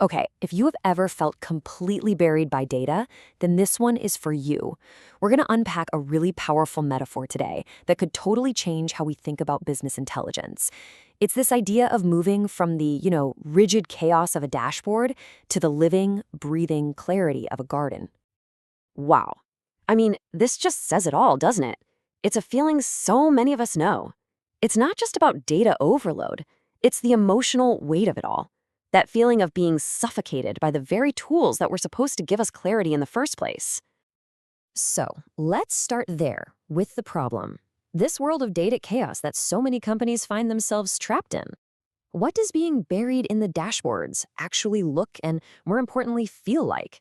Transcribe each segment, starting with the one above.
Okay, if you have ever felt completely buried by data, then this one is for you. We're going to unpack a really powerful metaphor today that could totally change how we think about business intelligence. It's this idea of moving from the, rigid chaos of a dashboard to the living, breathing clarity of a garden. Wow. I mean, this just says it all, doesn't it? It's a feeling so many of us know. It's not just about data overload, it's the emotional weight of it all. That feeling of being suffocated by the very tools that were supposed to give us clarity in the first place. So, let's start there with the problem. This world of data chaos that so many companies find themselves trapped in. What does being buried in the dashboards actually look and, more importantly, feel like?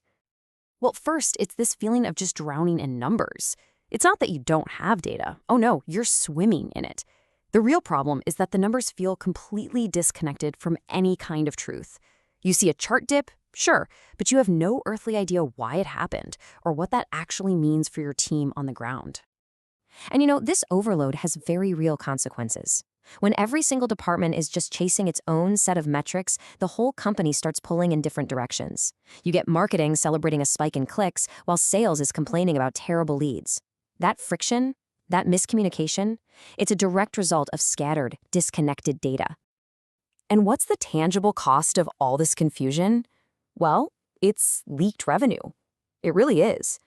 Well, first, it's this feeling of just drowning in numbers. It's not that you don't have data. Oh no, you're swimming in it. The real problem is that the numbers feel completely disconnected from any kind of truth. You see a chart dip, sure, but you have no earthly idea why it happened or what that actually means for your team on the ground. And this overload has very real consequences. When every single department is just chasing its own set of metrics, the whole company starts pulling in different directions. You get marketing celebrating a spike in clicks, while sales is complaining about terrible leads. That friction, that miscommunication, it's a direct result of scattered, disconnected data. And what's the tangible cost of all this confusion? Well, it's leaked revenue. It really is.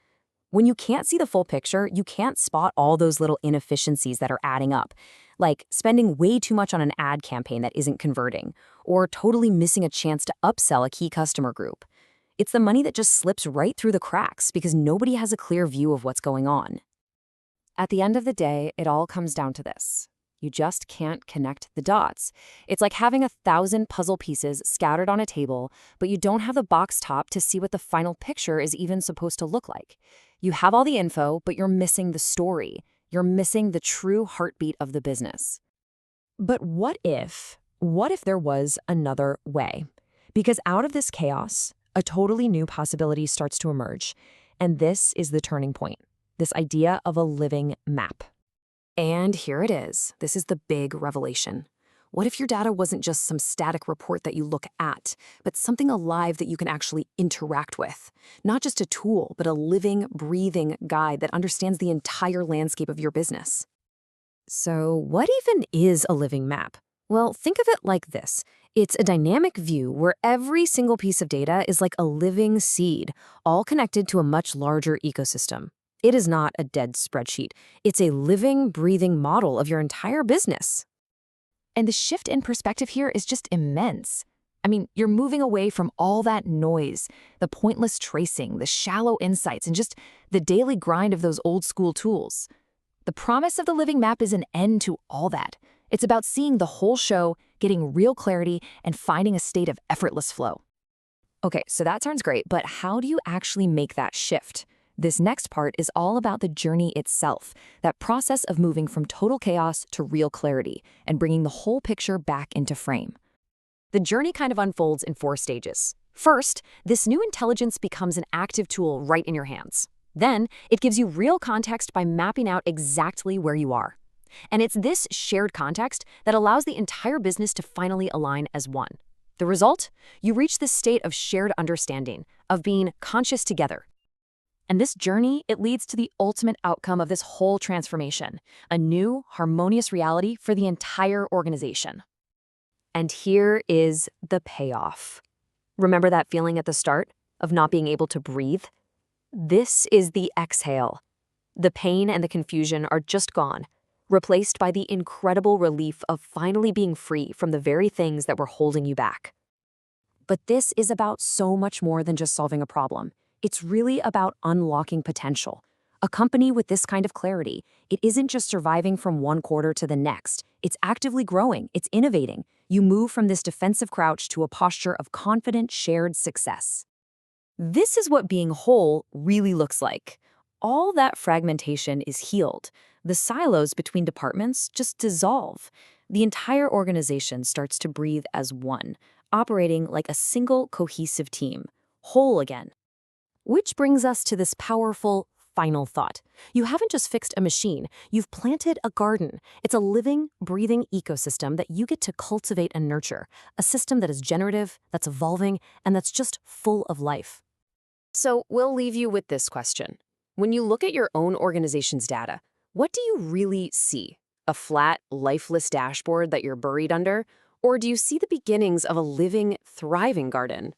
When you can't see the full picture, you can't spot all those little inefficiencies that are adding up, like spending way too much on an ad campaign that isn't converting, or totally missing a chance to upsell a key customer group. It's the money that just slips right through the cracks because nobody has a clear view of what's going on. At the end of the day, it all comes down to this. You just can't connect the dots. It's like having 1,000 puzzle pieces scattered on a table, but you don't have the box top to see what the final picture is even supposed to look like. You have all the info, but you're missing the story. You're missing the true heartbeat of the business. But what if there was another way? Because out of this chaos, a totally new possibility starts to emerge. And this is the turning point, this idea of a living map. And here it is. This is the big revelation. What if your data wasn't just some static report that you look at, but something alive that you can actually interact with? Not just a tool, but a living, breathing guide that understands the entire landscape of your business. So, what even is a living map? Well, think of it like this. It's a dynamic view where every single piece of data is like a living seed, all connected to a much larger ecosystem. It is not a dead spreadsheet. It's a living, breathing model of your entire business. And the shift in perspective here is just immense. I mean, you're moving away from all that noise, the pointless tracing, the shallow insights, and just the daily grind of those old school tools. The promise of the living map is an end to all that. It's about seeing the whole show, getting real clarity, and finding a state of effortless flow. Okay, so that sounds great, but how do you actually make that shift? This next part is all about the journey itself, that process of moving from total chaos to real clarity and bringing the whole picture back into frame. The journey kind of unfolds in 4 stages. First, this new intelligence becomes an active tool right in your hands. Then, it gives you real context by mapping out exactly where you are. And it's this shared context that allows the entire business to finally align as one. The result? You reach this state of shared understanding, of being conscious together. And this journey, it leads to the ultimate outcome of this whole transformation, a new, harmonious reality for the entire organization. And here is the payoff. Remember that feeling at the start of not being able to breathe? This is the exhale. The pain and the confusion are just gone, replaced by the incredible relief of finally being free from the very things that were holding you back. But this is about so much more than just solving a problem. It's really about unlocking potential. A company with this kind of clarity, it isn't just surviving from one quarter to the next. It's actively growing, it's innovating. You move from this defensive crouch to a posture of confident, shared success. This is what being whole really looks like. All that fragmentation is healed. The silos between departments just dissolve. The entire organization starts to breathe as one, operating like a single cohesive team, whole again. Which brings us to this powerful final thought. You haven't just fixed a machine, you've planted a garden. It's a living, breathing ecosystem that you get to cultivate and nurture, a system that is generative, that's evolving, and that's just full of life. So we'll leave you with this question. When you look at your own organization's data, what do you really see? A flat, lifeless dashboard that you're buried under? Or do you see the beginnings of a living, thriving garden?